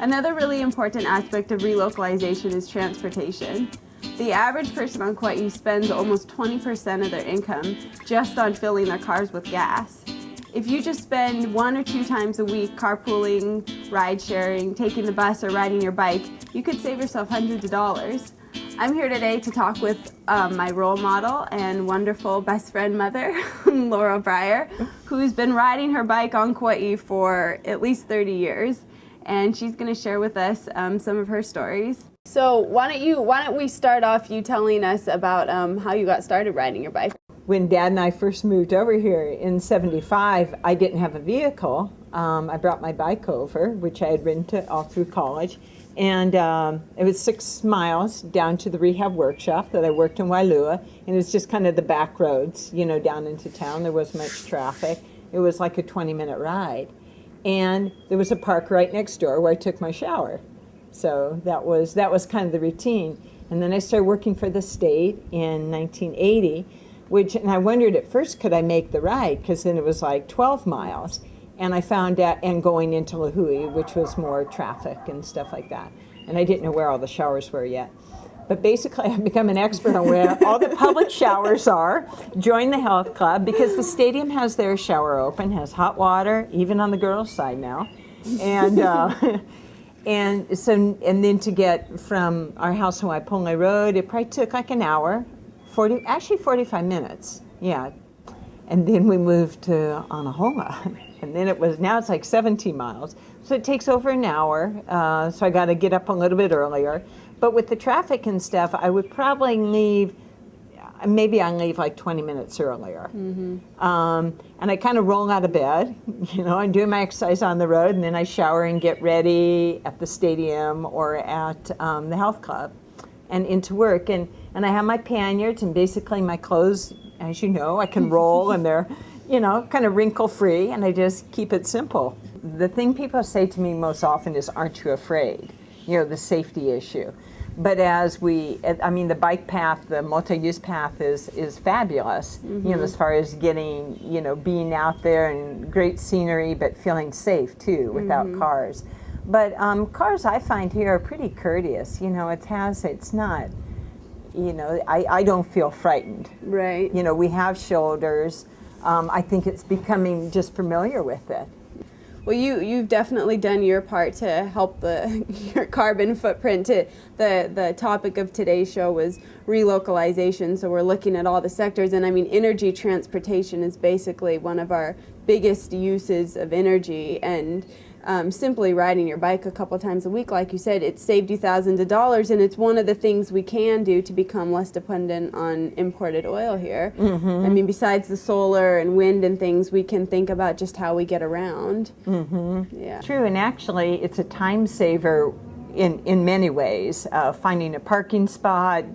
Another really important aspect of relocalization is transportation. The average person on Kaua'i spends almost 20% of their income just on filling their cars with gas. If you just spend 1 or 2 times a week carpooling, ride sharing, taking the bus, or riding your bike, you could save yourself hundreds of dollars. I'm here today to talk with my role model and wonderful best friend mother, Laurel Brier, who's been riding her bike on Kaua'i for at least 30 years. And she's going to share with us some of her stories. So why don't we start off you telling us about how you got started riding your bike? When Dad and I first moved over here in '75, I didn't have a vehicle. I brought my bike over, which I had ridden all through college. And it was 6 miles down to the rehab workshop that I worked in Wailua. And it was just kind of the back roads, you know, down into town. There wasn't much traffic. It was like a 20-minute ride. And there was a park right next door where I took my shower. So that was kind of the routine. And then I started working for the state in 1980. And I wondered at first, could I make the ride? Because then it was like 12 miles. And I found out, and going into Lahui, which was more traffic and stuff like that. And I didn't know where all the showers were yet. But basically, I've become an expert on where all the public showers are. Join the health club, because the stadium has their shower open, has hot water, even on the girls' side now. And and then to get from our house on Waipunga Road, it probably took like an hour. 45 minutes, yeah. And then we moved to Anahola, and then now it's like 17 miles. So it takes over an hour, so I got to get up a little bit earlier. But with the traffic and stuff, I would probably leave like 20 minutes earlier. Mm-hmm. And I kind of roll out of bed, you know, I'm doing my exercise on the road, and then I shower and get ready at the stadium or at the health club and into work. And I have my panniers, and basically my clothes, as you know, I can roll and they're, you know, kind of wrinkle-free, and I just keep it simple. The thing people say to me most often is, aren't you afraid? You know, the safety issue. But the bike path, the multi-use path is fabulous, mm-hmm. you know, as far as getting, you know, being out there and great scenery, but feeling safe too without mm-hmm. cars. But cars, I find here, are pretty courteous. You know, it's not, you know, I don't feel frightened. Right. You know, we have shoulders. I think it's becoming just familiar with it. Well, you've definitely done your part to help your carbon footprint. The topic of today's show was relocalization, so we're looking at all the sectors. And I mean, energy transportation is basically one of our biggest uses of energy, and simply riding your bike a couple times a week, like you said, it saved you thousands of dollars, and it's one of the things we can do to become less dependent on imported oil here. Mm-hmm. I mean, besides the solar and wind and things, we can think about just how we get around. Mm-hmm. Yeah. True, and actually it's a time saver in many ways. Finding a parking spot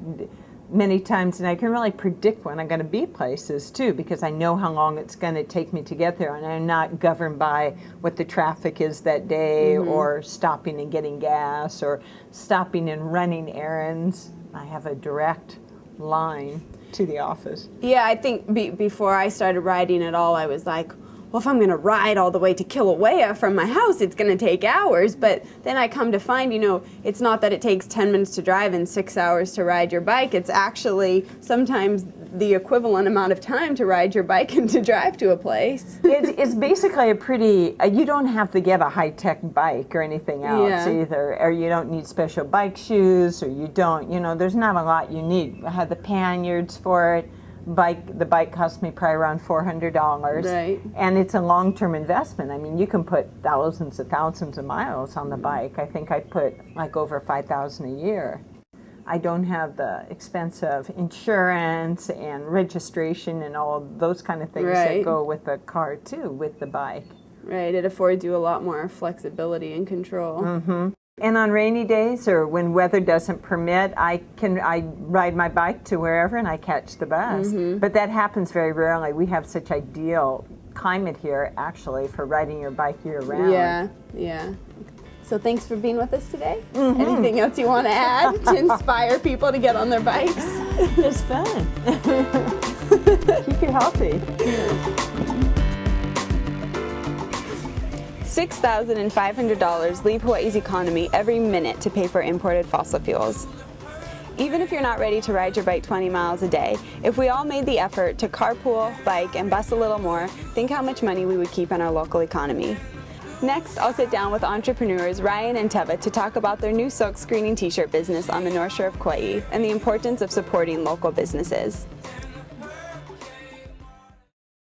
many times, and I can really predict when I'm going to be places too, because I know how long it's going to take me to get there, and I'm not governed by what the traffic is that day, mm-hmm. or stopping and getting gas, or stopping and running errands. I have a direct line to the office. Yeah, I think before I started riding at all, I was like, well, if I'm going to ride all the way to Kilauea from my house, it's going to take hours. But then I come to find, you know, it's not that it takes 10 minutes to drive and 6 hours to ride your bike. It's actually sometimes the equivalent amount of time to ride your bike and to drive to a place. It's basically a pretty, you don't have to get a high-tech bike or anything else either. Or you don't need special bike shoes, or you don't, you know, there's not a lot you need. I have the panniers for it. The bike cost me probably around $400, right. And it's a long-term investment. I mean, you can put thousands of miles on the bike. I think I put like over 5,000 a year. I don't have the expense of insurance and registration and all of those kind of things that go with the car too, with the bike. Right, it affords you a lot more flexibility and control. Mm-hmm. And on rainy days, or when weather doesn't permit, I ride my bike to wherever and I catch the bus. Mm-hmm. But that happens very rarely. We have such ideal climate here, actually, for riding your bike year-round. Yeah, yeah. So thanks for being with us today. Mm-hmm. Anything else you want to add to inspire people to get on their bikes? It's fun. Keep you healthy. $6,500 leave Hawaii's economy every minute to pay for imported fossil fuels. Even if you're not ready to ride your bike 20 miles a day, if we all made the effort to carpool, bike, and bus a little more, think how much money we would keep in our local economy. Next, I'll sit down with entrepreneurs Ryan and Teva to talk about their new silk screening t-shirt business on the North Shore of Kauai and the importance of supporting local businesses.